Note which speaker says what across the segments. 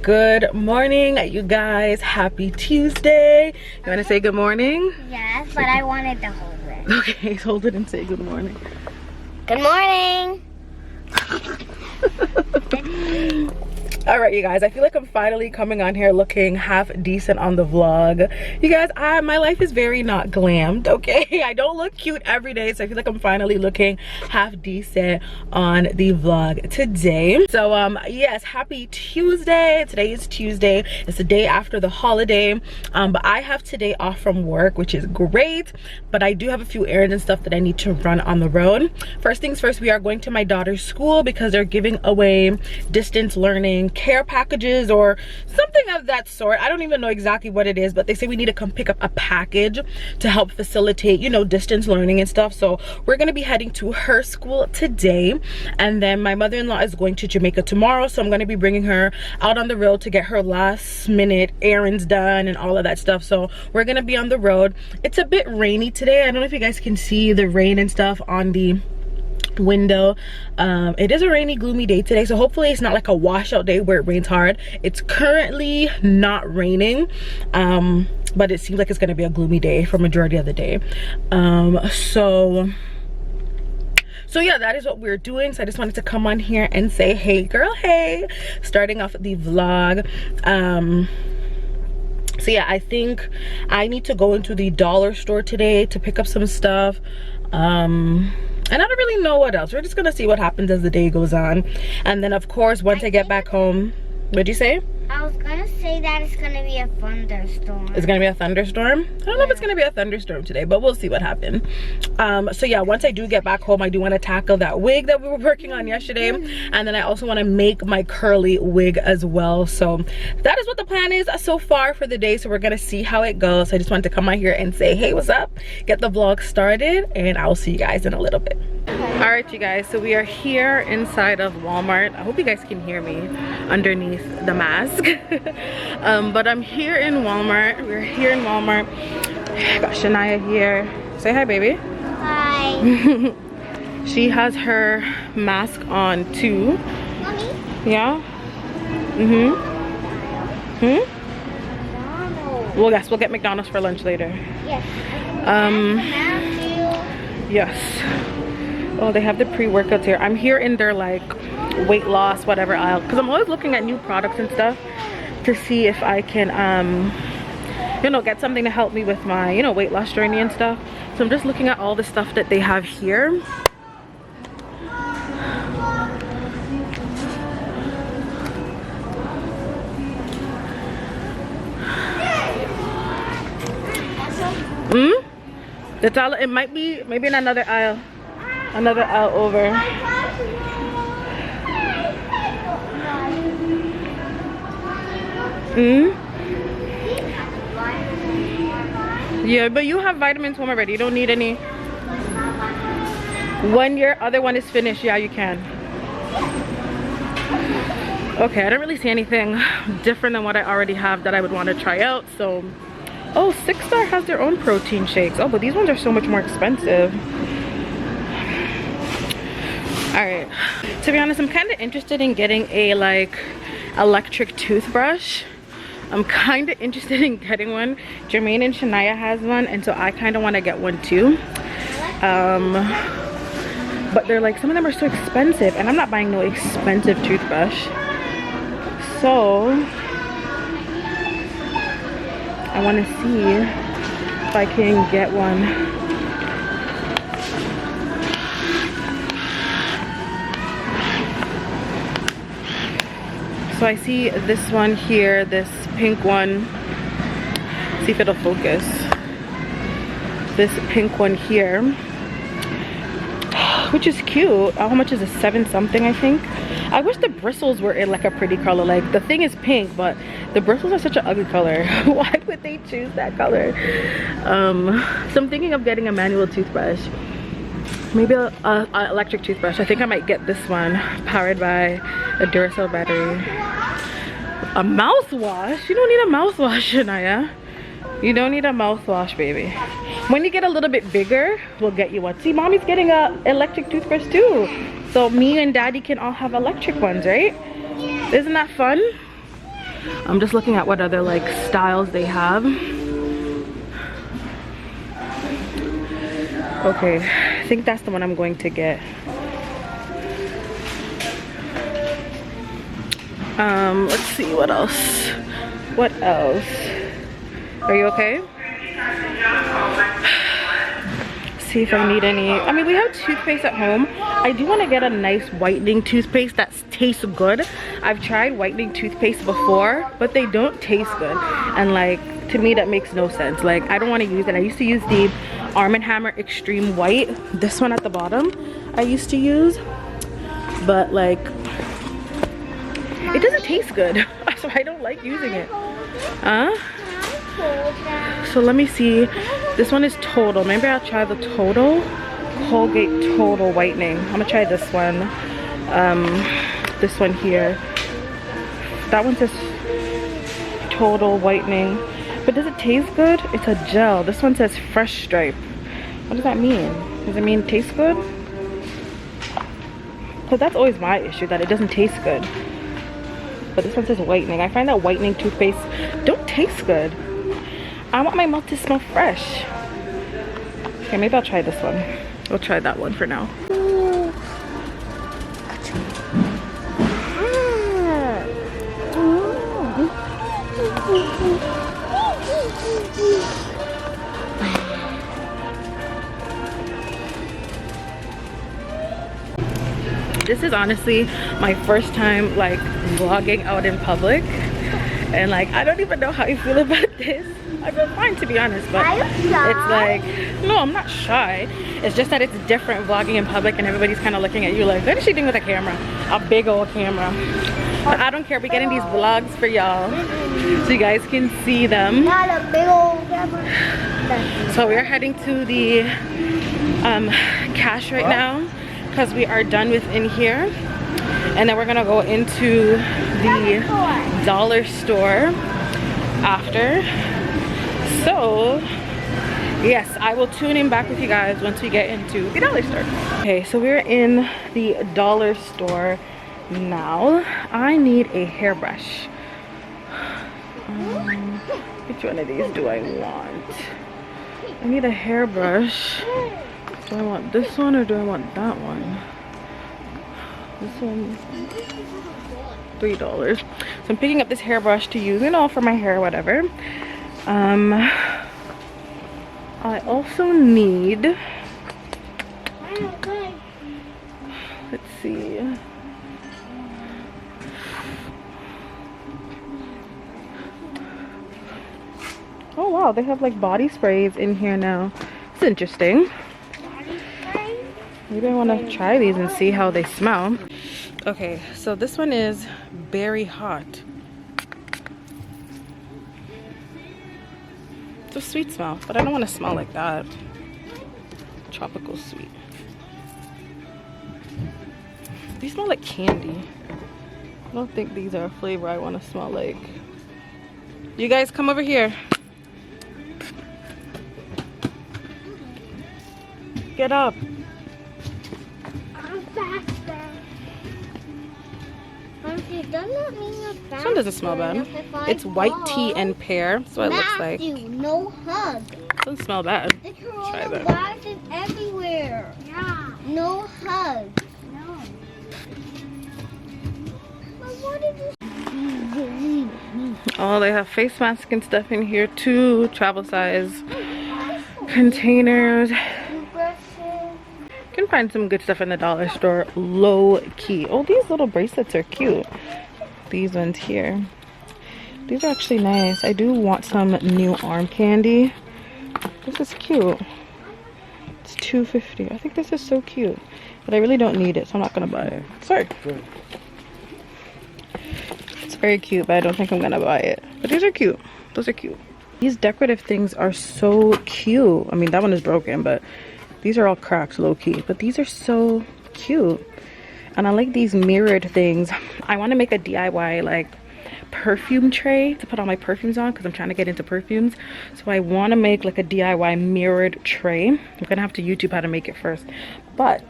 Speaker 1: Good morning, you guys. Happy Tuesday. You want to say good morning?
Speaker 2: Yes, but I wanted to hold it.
Speaker 1: Okay, hold it and say good morning.
Speaker 2: Good morning.
Speaker 1: All right, you guys, I feel like I'm finally coming on here looking half decent on the vlog. You guys, my life is very not glammed, okay? I don't look cute every day, so I feel like I'm finally looking half decent on the vlog today. So yes, happy Tuesday. Today is Tuesday. It's the day after the holiday, but I have today off from work, which is great, but I do have a few errands and stuff that I need to run on the road. First things first, we are going to my daughter's school because they're giving away distance learning care packages or something of that sort. I don't even know exactly what it is, but they say we need to come pick up a package to help facilitate, you know, distance learning and stuff. So we're going to be heading to her school today, and then my mother-in-law is going to Jamaica tomorrow, so I'm going to be bringing her out on the road to get her last minute errands done and all of that stuff. So we're going to be on the road. It's a bit rainy today. I don't know if you guys can see the rain and stuff on the window. It is a rainy, gloomy day today, so hopefully it's not like a washout day where it rains hard. It's currently not raining, but it seems like it's going to be a gloomy day for majority of the day. So yeah, that is what we're doing. So I just wanted to come on here and say hey girl, hey, starting off the vlog. So yeah, I think I need to go into the dollar store today to pick up some stuff, and I don't really know what else. We're just gonna see what happens as the day goes on. And then of course, once I get back home, what'd you say?
Speaker 2: I was gonna say that it's gonna be a thunderstorm. It's
Speaker 1: gonna be a thunderstorm? I don't know if it's gonna be a thunderstorm today, but we'll see what happens. So yeah, once I do get back home, I do want to tackle that wig that we were working on yesterday, and then I also want to make my curly wig as well. So that is what the plan is so far for the day. So we're gonna see how it goes. So I just wanted to come out here and say hey, what's up, get the vlog started, and I'll see you guys in a little bit. All right, you guys, so we are here inside of Walmart. I hope you guys can hear me underneath the mask. But I'm here in Walmart. We're here in Walmart. I got Shania here. Say hi, baby.
Speaker 2: Hi.
Speaker 1: She has her mask on too.
Speaker 2: Mommy?
Speaker 1: Yeah?
Speaker 2: McDonald's.
Speaker 1: Well, yes, we'll get McDonald's for lunch later.
Speaker 2: Yes.
Speaker 1: Yes. Oh, they have the pre-workouts here. I'm here in their like weight loss whatever aisle because I'm always looking at new products and stuff to see if I can you know, get something to help me with my, you know, weight loss journey and stuff. So I'm just looking at all the stuff that they have here. That's all. It might be maybe in another aisle over. Yeah, but you have vitamins home already. You don't need any. When your other one is finished, yeah, you can. Okay, I don't really see anything different than what I already have that I would want to try out. So, oh, 6 Star has their own protein shakes. Oh, but these ones are so much more expensive. All right, to be honest, I'm kind of interested in getting a like electric toothbrush. I'm kind of interested in getting one. Jermaine and Shania has one, and so I kind of want to get one too. But they're like, some of them are so expensive, and I'm not buying no expensive toothbrush. So I want to see if I can get one. So I see this one here, this pink one. See if it'll focus. This pink one here, which is cute. How much is it? 7 something, I think. I wish the bristles were in like a pretty color. Like the thing is pink, but the bristles are such an ugly color. Why would they choose that color? So I'm thinking of getting a manual toothbrush. Maybe an electric toothbrush. I think I might get this one, powered by a Duracell battery. A mouthwash? You don't need a mouthwash, Shania. You don't need a mouthwash, baby. When you get a little bit bigger, we'll get you one. See, mommy's getting a electric toothbrush too. So me and daddy can all have electric ones, right? Isn't that fun? I'm just looking at what other like styles they have. Okay, I think that's the one I'm going to get. Let's see what else. What else? Are you okay? See if I need any. I mean, we have toothpaste at home. I do want to get a nice whitening toothpaste that tastes good. I've tried whitening toothpaste before, but they don't taste good. And like, to me, that makes no sense. Like, I don't want to use it. I used to use the Arm & Hammer Extreme White. This one at the bottom I used to use. But like, it doesn't taste good. So I don't like using it. So let me see. This one is Total. Maybe I'll try the Total. Colgate Total Whitening. I'm gonna try this one. This one here. That one says Total Whitening. But does it taste good? It's a gel. This one says Fresh Stripe. What does that mean? Does it mean it tastes good? Because that's always my issue, that it doesn't taste good. But this one says whitening. I find that whitening toothpaste don't taste good. I want my mouth to smell fresh. Okay, maybe I'll try this one. We'll try that one for now. This is honestly my first time like vlogging out in public, and like I don't even know how you feel about this. I feel fine, to be honest, but it's like, no, I'm not shy. It's just that it's different vlogging in public and everybody's kind of looking at you like, what is she doing with a camera? A big old camera. But I don't care. We're getting these vlogs for y'all so you guys can see them.
Speaker 2: Not a big old camera.
Speaker 1: So we're heading to the cash right now because we are done with in here, and then we're gonna go into the dollar store after. So yes, I will tune in back with you guys once we get into the dollar store. Okay, so we're in the dollar store now. I need a hairbrush. Which one of these do I want? I need a hairbrush. Do I want this one or do I want that one? This one, $3. So I'm picking up this hairbrush to use, you know, for my hair, whatever. I also need, let's see. Oh wow, they have like body sprays in here now. It's interesting. Maybe I want to try these and see how they smell. Okay, so this one is Berry Hot. It's a sweet smell, but I don't want to smell like that. Tropical sweet. These smell like candy. I don't think these are a flavor I want to smell like. You guys come over here. Get up.
Speaker 2: I'm faster.
Speaker 1: This one doesn't smell bad. It's white tea and pear, so it looks like.
Speaker 2: No hug.
Speaker 1: Doesn't smell bad.
Speaker 2: The
Speaker 1: Try that.
Speaker 2: coronavirus is everywhere. Yeah. No hug. No.
Speaker 1: Oh, they have face masks and stuff in here too. Travel size containers. You can find some good stuff in the dollar store, low key. Oh, these little bracelets are cute. These ones here. These are actually nice. I do want some new arm candy. This is cute. It's $2.50. I think this is so cute. But I really don't need it, so I'm not gonna buy it. Sorry. It's very cute, but I don't think I'm gonna buy it. But these are cute. Those are cute. These decorative things are so cute. I mean, that one is broken, but these are all cracks, low-key. But these are so cute. And I like these mirrored things. I want to make a DIY, like, perfume tray to put all my perfumes on because I'm trying to get into perfumes. So I want to make, like, a DIY mirrored tray. I'm going to have to YouTube how to make it first. But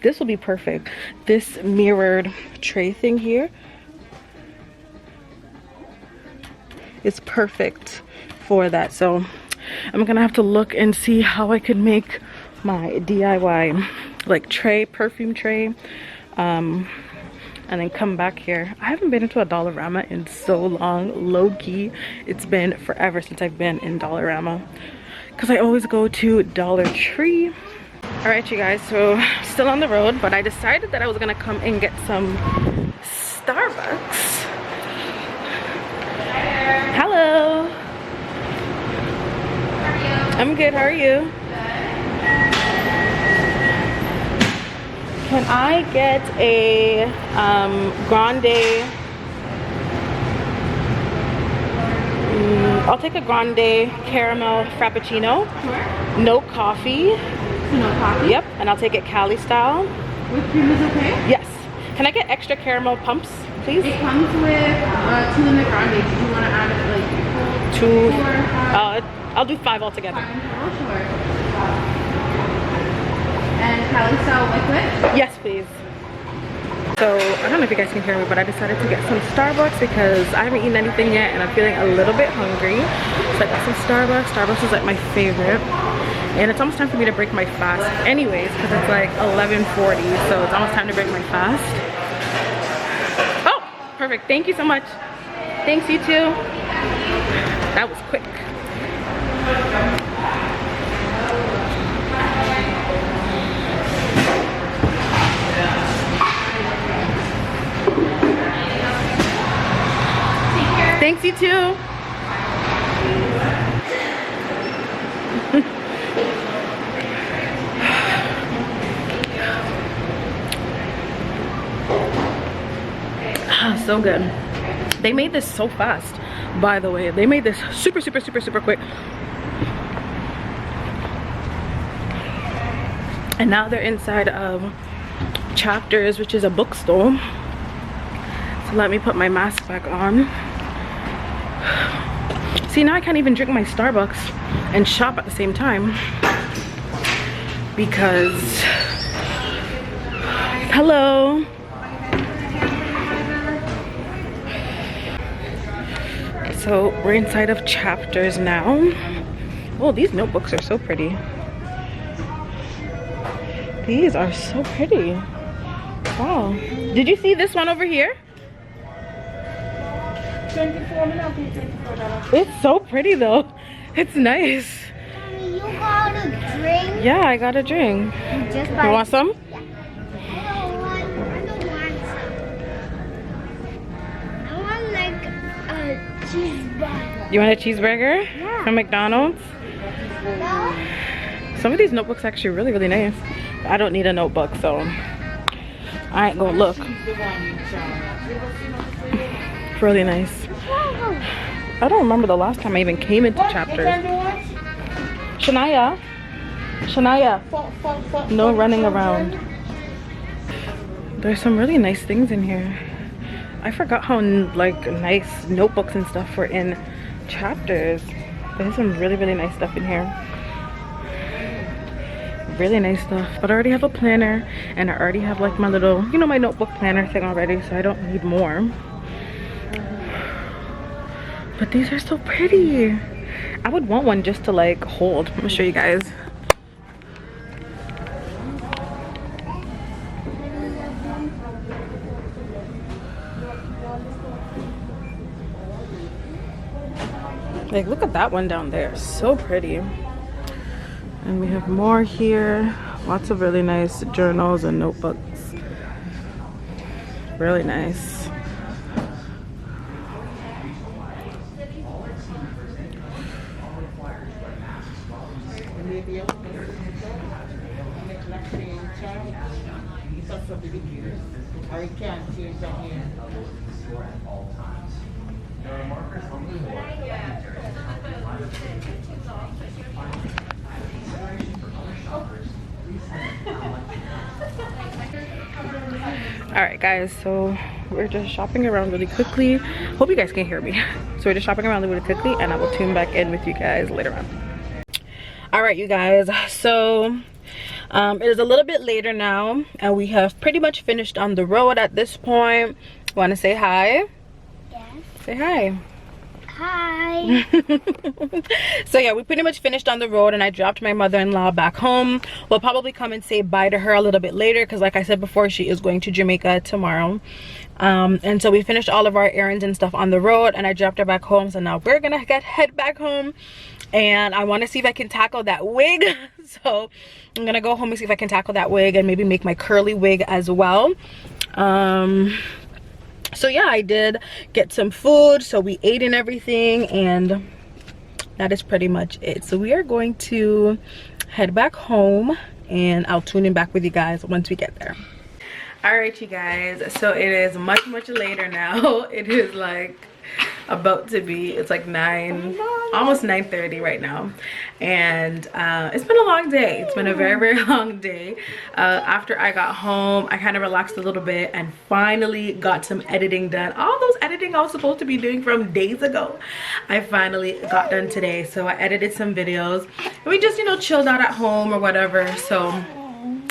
Speaker 1: this will be perfect. This mirrored tray thing here. is perfect for that. So I'm gonna have to look and see how I can make my DIY like tray, perfume tray, and then come back here. I haven't been into a Dollarama in so long, low-key. It's been forever since I've been in Dollarama because I always go to Dollar Tree. All right, you guys, so still on the road, but I decided that I was gonna come and get some Starbucks. Hello. I'm good, how are you? Can I get a grande? I'll take a grande caramel frappuccino.
Speaker 3: Sure.
Speaker 1: No coffee.
Speaker 3: No coffee?
Speaker 1: Yep, and I'll take it Cali style.
Speaker 3: Whipped cream is okay?
Speaker 1: Yes. Can I get extra caramel pumps, please?
Speaker 3: It comes with 2 in the grande. Did you want to add like
Speaker 1: 2.
Speaker 3: 4?
Speaker 1: I'll do 5 altogether.
Speaker 3: 5 in total? Sure. And Cali style liquid?
Speaker 1: Yes, please. So I don't know if you guys can hear me, but I decided to get some Starbucks because I haven't eaten anything yet and I'm feeling a little bit hungry. So I got some Starbucks. Starbucks is like my favorite. And it's almost time for me to break my fast anyways because it's like 11:40, so it's almost time to break my fast. Oh, perfect. Thank you so much. Thanks, you too. That was quick. Thanks, you too. So good. They made this so fast, by the way. They made this super quick. And now they're inside of Chapters, which is a bookstore. So let me put my mask back on. See, now I can't even drink my Starbucks and shop at the same time because hello. So we're inside of Chapters now. Oh, these notebooks are so pretty. These are so pretty. Wow. Did you see this one over here? It's so pretty though. It's nice.
Speaker 2: Mommy, you got a drink?
Speaker 1: Yeah, I got a drink.
Speaker 2: Just
Speaker 1: You want some?
Speaker 2: I don't want some. I want like a cheeseburger.
Speaker 1: You want a cheeseburger?
Speaker 2: Yeah.
Speaker 1: From McDonald's?
Speaker 2: No?
Speaker 1: Some of these notebooks are actually really nice. I don't need a notebook, so I ain't gonna look. Really nice. I don't remember the last time I even came into Chapters. Shania? No running around. There's some really nice things in here. I forgot how like nice notebooks and stuff were in Chapters. There's some really nice stuff in here. Really nice stuff. But I already have a planner and I already have like my little, you know, my notebook planner thing already, so I don't need more. But these are so pretty. I would want one just to like hold. I'm gonna show you guys. Like, look at that one down there. So pretty. And we have more here. Lots of really nice journals and notebooks. Really nice.
Speaker 4: I can't change that here.
Speaker 1: All right, guys, so we're just shopping around really quickly. Hope you guys can hear me. So we're just shopping around really quickly and I will tune back in with you guys later on. All right, you guys, so it is a little bit later now and we have pretty much finished on the road at this point. Want to say hi?
Speaker 2: Yes.
Speaker 1: Say hi.
Speaker 2: Hi.
Speaker 1: So yeah, we pretty much finished on the road and I dropped my mother-in-law back home. We'll probably come and say bye to her a little bit later because like I said before, she is going to Jamaica tomorrow. And so we finished all of our errands and stuff on the road and I dropped her back home. So now we're gonna head back home and I want to see if I can tackle that wig. So I'm gonna go home and see if I can tackle that wig and maybe make my curly wig as well. So yeah, I did get some food, so we ate and everything, and that is pretty much it. So we are going to head back home and I'll tune in back with you guys once we get there. All right, you guys, so it is much later now. It is like about to be, it's like almost 9:30 right now, and it's been a long day. It's been a very long day. After I got home, I kind of relaxed a little bit and finally got some editing done. All those editing I was supposed to be doing from days ago, I finally got done today. So I edited some videos and we just, you know, chilled out at home or whatever. So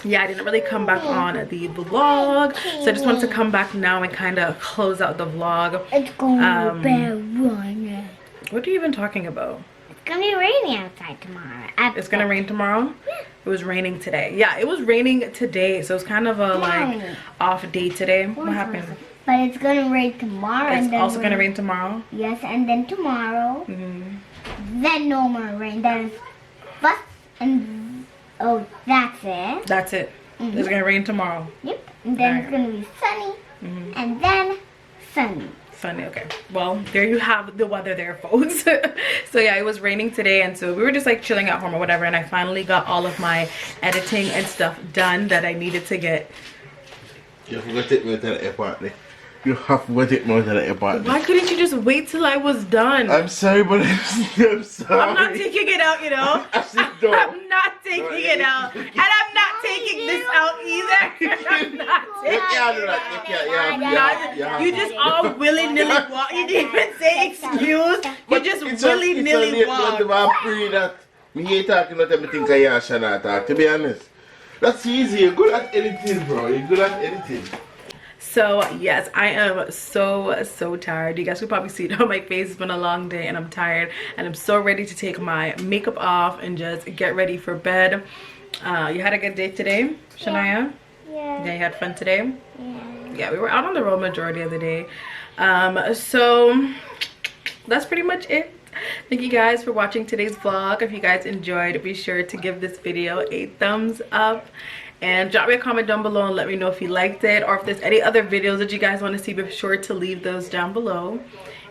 Speaker 1: yeah, I didn't really come back on the vlog, so I just wanted to come back now and kind of close out the vlog.
Speaker 2: It's gonna be raining.
Speaker 1: What are you even talking about?
Speaker 2: It's gonna be raining outside tomorrow.
Speaker 1: It's gonna rain tomorrow? Yeah. It was raining today. Yeah, it was raining today, so it's kind of a like off day today. What happened?
Speaker 2: But it's gonna rain tomorrow.
Speaker 1: It's
Speaker 2: and then
Speaker 1: also gonna rain tomorrow?
Speaker 2: Yes, and then tomorrow. Then no more rain. Then first and oh, that's it.
Speaker 1: That's it. It's gonna rain tomorrow.
Speaker 2: Yep. And then it's gonna be sunny. And then sunny.
Speaker 1: Sunny, okay. Well, there you have the weather there, folks. So yeah, it was raining today, and so we were just like chilling at home or whatever, and I finally got all of my editing and stuff done that I needed to get.
Speaker 5: You have to take me to the airport. You have to take me to the airport.
Speaker 1: Why couldn't you just wait till I was done?
Speaker 5: I'm sorry, but I'm sorry.
Speaker 1: I'm not taking it out, you know. I'm not taking it out. And I'm not taking this out either. I'm not taking it out. You just all willy-nilly walk. You didn't even say excuse. You just willy-nilly walk.
Speaker 5: Me hate talking about everything I and Shana talk, to be honest. That's easy. You're good at anything, bro. You're good at anything.
Speaker 1: So yes, I am so tired. You guys could probably see it on my face. It's been a long day and I'm tired and I'm so ready to take my makeup off and just get ready for bed. You had a good day today, Shania?
Speaker 2: Yeah.
Speaker 1: Yeah, you had fun today?
Speaker 2: Yeah.
Speaker 1: Yeah, we were out on the road majority of the day. So that's pretty much it. Thank you guys for watching today's vlog. If you guys enjoyed, be sure to give this video a thumbs up and drop me a comment down below and let me know if you liked it, or if there's any other videos that you guys want to see, be sure to leave those down below.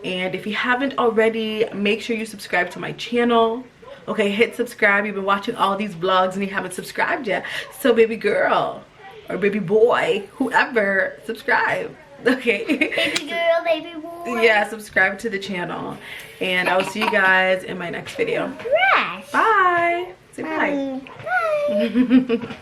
Speaker 1: And if you haven't already, make sure you subscribe to my channel. Okay, hit subscribe. You've been watching all these vlogs and you haven't subscribed yet, so baby girl or baby boy, whoever, subscribe. Okay.
Speaker 2: Baby girl, baby boy.
Speaker 1: Yeah, subscribe to the channel and I'll see you guys in my next video.
Speaker 2: Yes.
Speaker 1: Bye. Say bye.
Speaker 2: Bye.